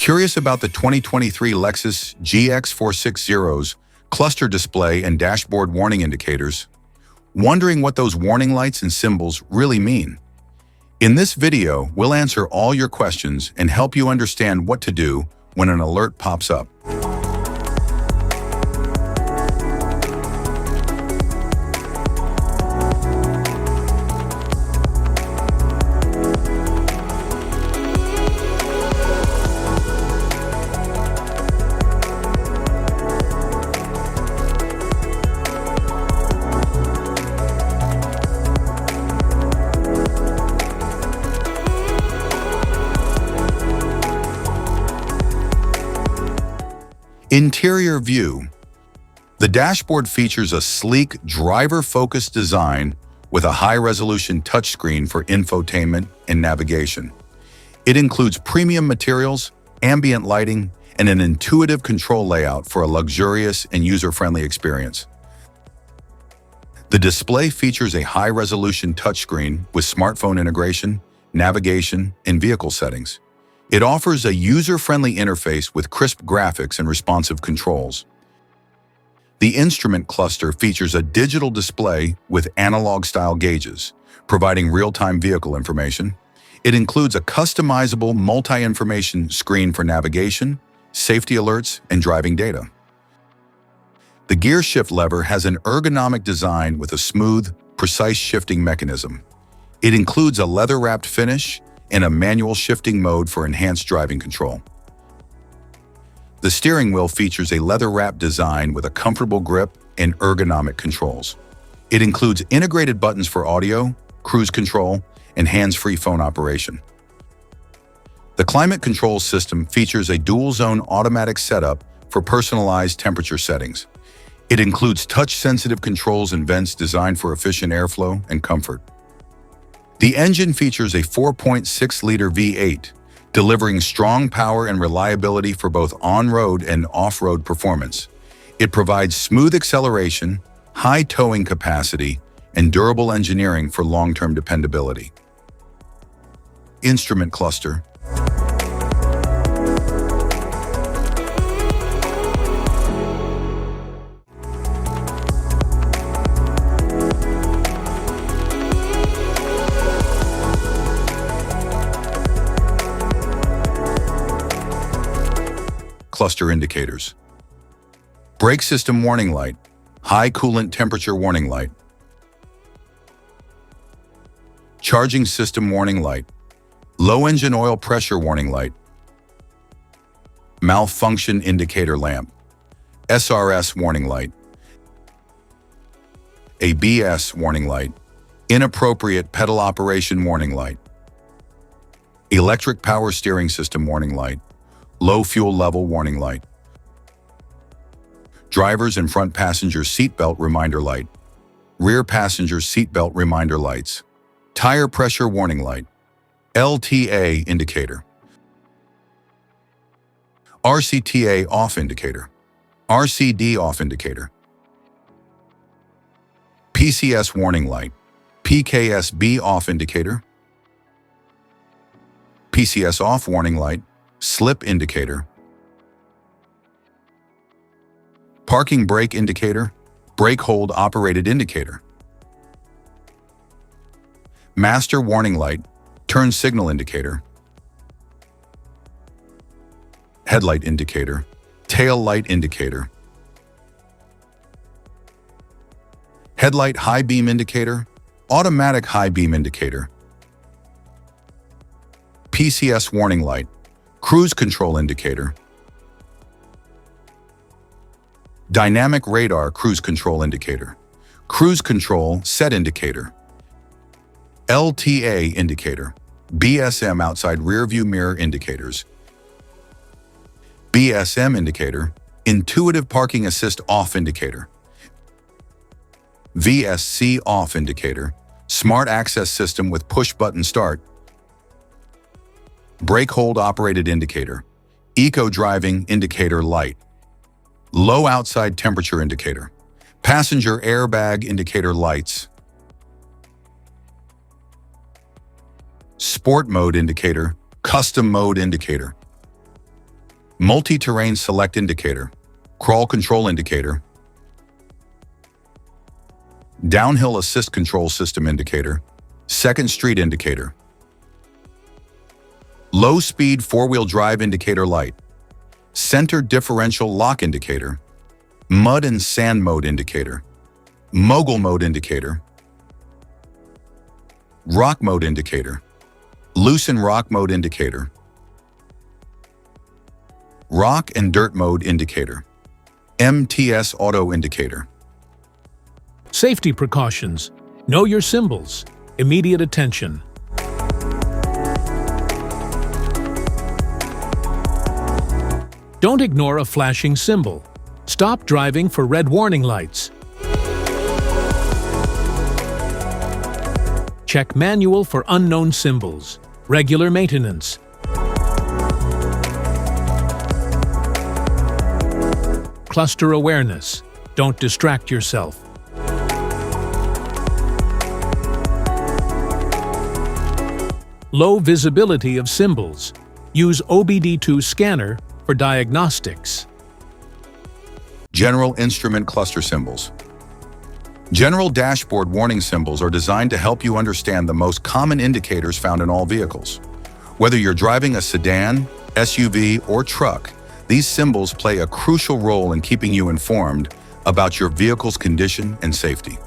Curious about the 2023 Lexus GX 460's cluster display and dashboard warning indicators? Wondering what those warning lights and symbols really mean? In this video, we'll answer all your questions and help you understand what to do when an alert pops up. Interior view. The dashboard features a sleek, driver-focused design with a high-resolution touchscreen for infotainment and navigation. It includes premium materials, ambient lighting, and an intuitive control layout for a luxurious and user-friendly experience. The display features a high-resolution touchscreen with smartphone integration, navigation, and vehicle settings. It offers a user-friendly interface with crisp graphics and responsive controls. The instrument cluster features a digital display with analog-style gauges, providing real-time vehicle information. It includes a customizable multi-information screen for navigation, safety alerts, and driving data. The gear shift lever has an ergonomic design with a smooth, precise shifting mechanism. It includes a leather-wrapped finish and a manual shifting mode for enhanced driving control. The steering wheel features a leather-wrapped design with a comfortable grip and ergonomic controls. It includes integrated buttons for audio, cruise control, and hands-free phone operation. The climate control system features a dual-zone automatic setup for personalized temperature settings. It includes touch-sensitive controls and vents designed for efficient airflow and comfort. The engine features a 4.6-liter V8, delivering strong power and reliability for both on-road and off-road performance. It provides smooth acceleration, high towing capacity, and durable engineering for long-term dependability. Instrument cluster. Cluster indicators. Brake system warning light, high coolant temperature warning light. Charging system warning light, low engine oil pressure warning light. Malfunction indicator lamp, SRS warning light. ABS warning light, inappropriate pedal operation warning light. Electric power steering system warning light, low fuel level warning light. Driver's and front passenger seatbelt reminder light. Rear passenger seatbelt reminder lights. Tire pressure warning light. LTA indicator. RCTA off indicator. RCD off indicator. PCS warning light. PKSB off indicator. PCS off warning light. Slip indicator. Parking brake indicator. Brake hold operated indicator. Master warning light. Turn signal indicator. Headlight indicator. Tail light indicator. Headlight high beam indicator. Automatic high beam indicator. PCS warning light. Cruise control indicator. Dynamic radar cruise control indicator. Cruise control set indicator. LTA indicator. BSM outside rear view mirror indicators. BSM indicator. Intuitive parking assist off indicator. VSC off indicator. Smart access system with push button start. Brake hold operated indicator, eco driving indicator light, low outside temperature indicator, passenger airbag indicator lights, sport mode indicator, custom mode indicator, multi-terrain select indicator, crawl control indicator, downhill assist control system indicator, second street indicator, low-speed four-wheel drive indicator light, center differential lock indicator, mud and sand mode indicator, mogul mode indicator, rock mode indicator, loose and rock mode indicator, rock and dirt mode indicator, MTS auto indicator. Safety precautions. Know your symbols. Immediate attention. Don't ignore a flashing symbol. Stop driving for red warning lights. Check manual for unknown symbols. Regular maintenance. Cluster awareness. Don't distract yourself. Low visibility of symbols. Use OBD2 scanner for diagnostics. General instrument cluster symbols. General dashboard warning symbols are designed to help you understand the most common indicators found in all vehicles. Whether you're driving a sedan, SUV, or truck, these symbols play a crucial role in keeping you informed about your vehicle's condition and safety.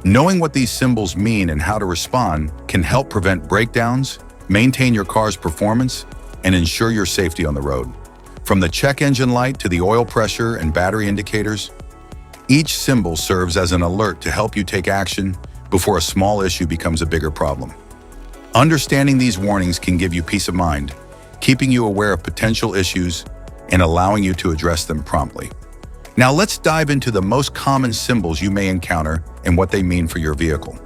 Knowing what these symbols mean and how to respond can help prevent breakdowns, maintain your car's performance, and ensure your safety on the road. From the check engine light to the oil pressure and battery indicators, each symbol serves as an alert to help you take action before a small issue becomes a bigger problem. Understanding these warnings can give you peace of mind, keeping you aware of potential issues and allowing you to address them promptly. Now let's dive into the most common symbols you may encounter and what they mean for your vehicle.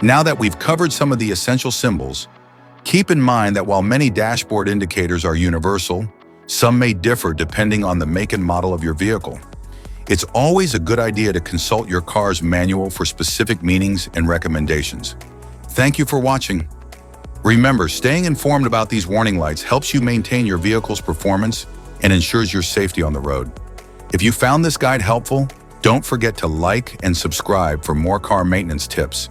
Now that we've covered some of the essential symbols, keep in mind that while many dashboard indicators are universal, some may differ depending on the make and model of your vehicle. It's always a good idea to consult your car's manual for specific meanings and recommendations. Thank you for watching. Remember, staying informed about these warning lights helps you maintain your vehicle's performance and ensures your safety on the road. If you found this guide helpful, don't forget to like and subscribe for more car maintenance tips.